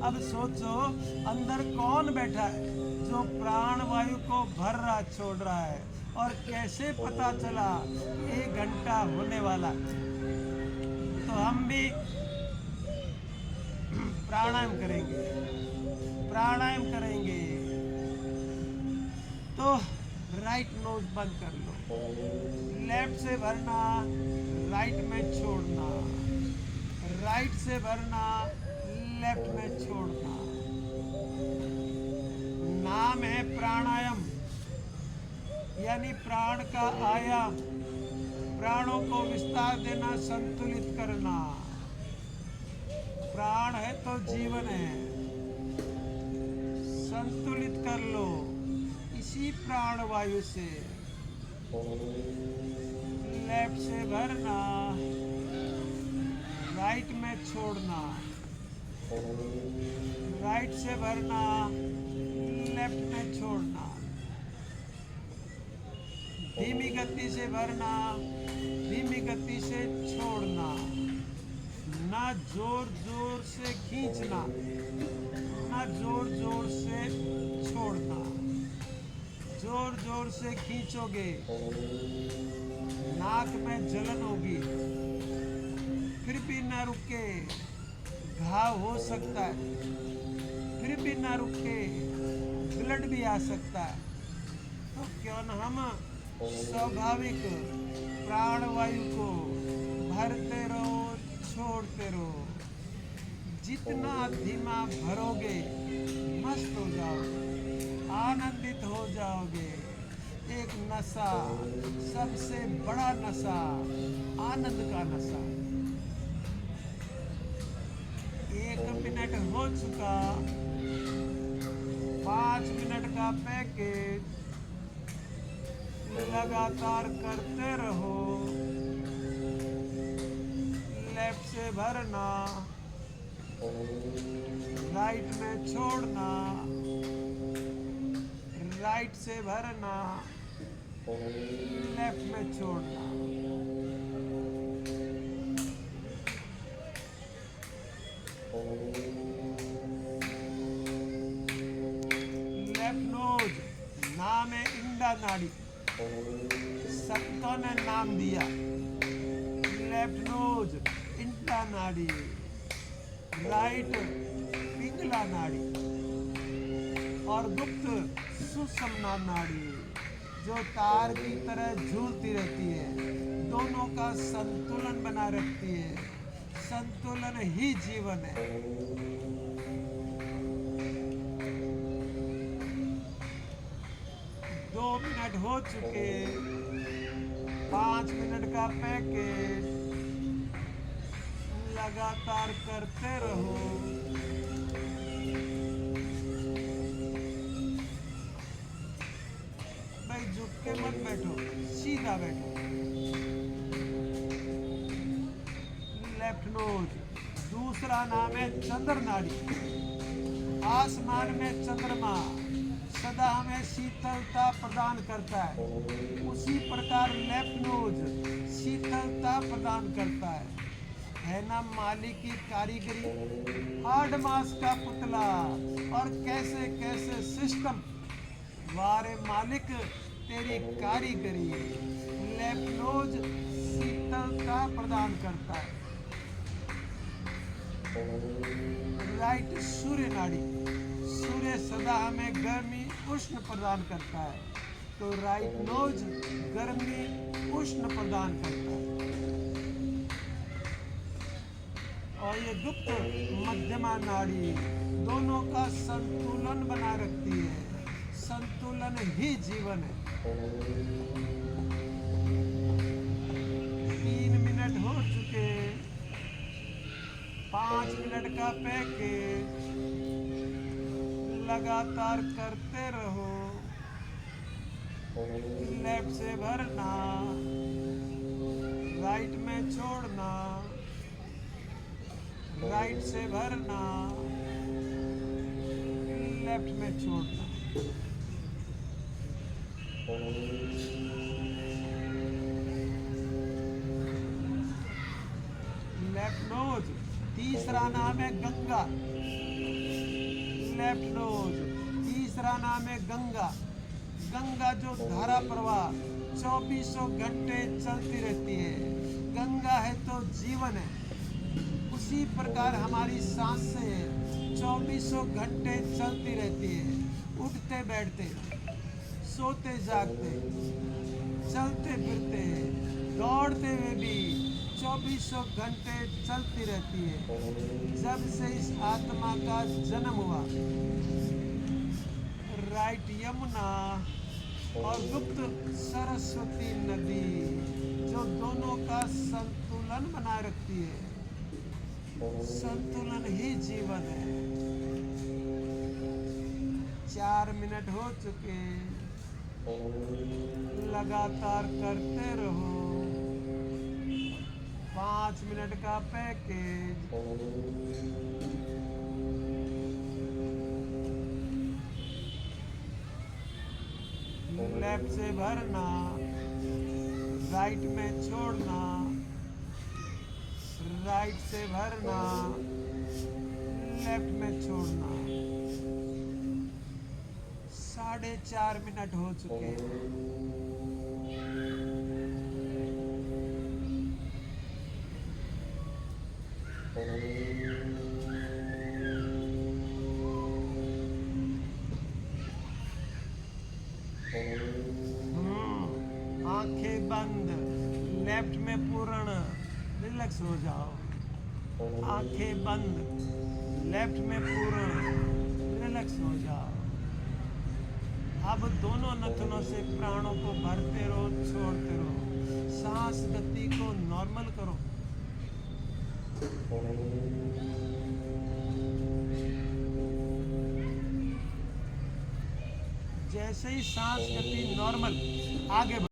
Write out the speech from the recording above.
अब सोचो अंदर कौन बैठा है जो प्राण वायु को भर रहा छोड़ रहा है, और कैसे पता चला 1 घंटा होने वाला। तो हम भी प्राणायाम करेंगे, प्राणायाम करेंगे। तो राइट नोज बंद कर लो, लेफ्ट से भरना, राइट में छोड़ना, राइट से भरना, लेफ्ट में छोड़ना। नाम है प्राणायाम, यानी प्राण का आयाम, प्राणों को विस्तार देना, संतुलित करना। प्राण है तो जीवन है, संतुलित कर लो इसी प्राण वायु से। लेफ्ट से भरना, राइट में छोड़ना, राइट से भरना, लेफ्ट में छोड़ना। धीमी गति से भरना, धीमी गति से छोड़ना। ना जोर जोर से खींचना, ना जोर जोर से छोड़ना। जोर जोर से खींचोगे नाक में जलन होगी, फिर भी ना रुके, घाव हो सकता है, फिर भी ना रुके, ब्लड भी आ सकता है। तो क्यों न हम स्वाभाविक प्राणवायु को भरते रहो, छोड़ते रहो। जितना धीमा भरोगे मस्त हो जाओगे, आनंदित हो जाओगे। एक नशा, सबसे बड़ा नशा, आनंद का नशा। 1 मिनट हो चुका, 5 मिनट का पैकेज लगातार करते रहो। लेफ्ट से भरना, राइट में छोड़ना, राइट से भरना, लेफ्ट में छोड़ना। लेफ्ट नोज, नाम है इंडा नाड़ी, सबकों ने नाम दिया। लेफ्ट नोज इंडा नाड़ी, राइट पिंगला नाड़ी, और गुप्त सुषुम्ना नाड़ी जो तार की तरह झूलती रहती है, दोनों का संतुलन बना रखती है। संतुलन ही जीवन है। 2 मिनट हो चुके, 5 मिनट का पैकेज लगातार करते रहो। भाई झुक के मत बैठो, सीधा बैठो। लेफ्ट नोज, दूसरा नाम है चंद्र नाड़ी। आसमान में चंद्रमा सदा हमें शीतलता प्रदान करता है, उसी प्रकार लेफ्ट नोज शीतलता प्रदान करता है ना। मालिक की कारीगरी, हार्ड मास का पुतला, और कैसे कैसे सिस्टम। वारे मालिक तेरी कारीगरी। लेफ्ट नोज शीतलता प्रदान करता है। राइट सूर्य नाड़ी, सूर्य सदा हमें गर्मी उष्ण प्रदान करता है, तो राइट नोज गर्मी उष्ण प्रदान करता है। और ये गुप्त मध्यमा नाड़ी दोनों का संतुलन बना रखती है। संतुलन ही जीवन है। 3 मिनट हो चुके, 5 मिनट का पैकेज लगातार करते रहो। लेफ्ट से भरना, राइट में छोड़ना, राइट से भरना, लेफ्ट में छोड़ना। लेफ्ट नोज, तीसरा नाम है गंगा। Left knows. तीसरा नाम है गंगा। गंगा जो धारा प्रवाह 24 घंटे चलती रहती है। गंगा है तो जीवन है। उसी प्रकार हमारी सांसें 24 घंटे चलती रहती है। उठते बैठते, सोते जागते, चलते फिरते, दौड़ते हुए भी 24 घंटे चलती रहती है। जब से इस आत्मा का जन्म हुआ, राइट यमुना और गुप्त सरस्वती नदी जो दोनों का संतुलन बनाए रखती है। संतुलन ही जीवन है। 4 मिनट हो चुके, लगातार करते रहो। 5 मिनट का पैकेज। लेफ्ट से भरना, राइट में छोड़ना, राइट से भरना, लेफ्ट में छोड़ना। 4.5 मिनट हो चुके। आंखें बंद, लेफ्ट में पूर्ण रिलैक्स हो जाओ। आंखें बंद, लेफ्ट में पूर्ण रिलैक्स हो जाओ। अब दोनों नथनों से प्राणों को भरते रहो, छोड़ते रहो। सांस गति को नॉर्मल करो। जैसे ही सांस गति नॉर्मल, आगे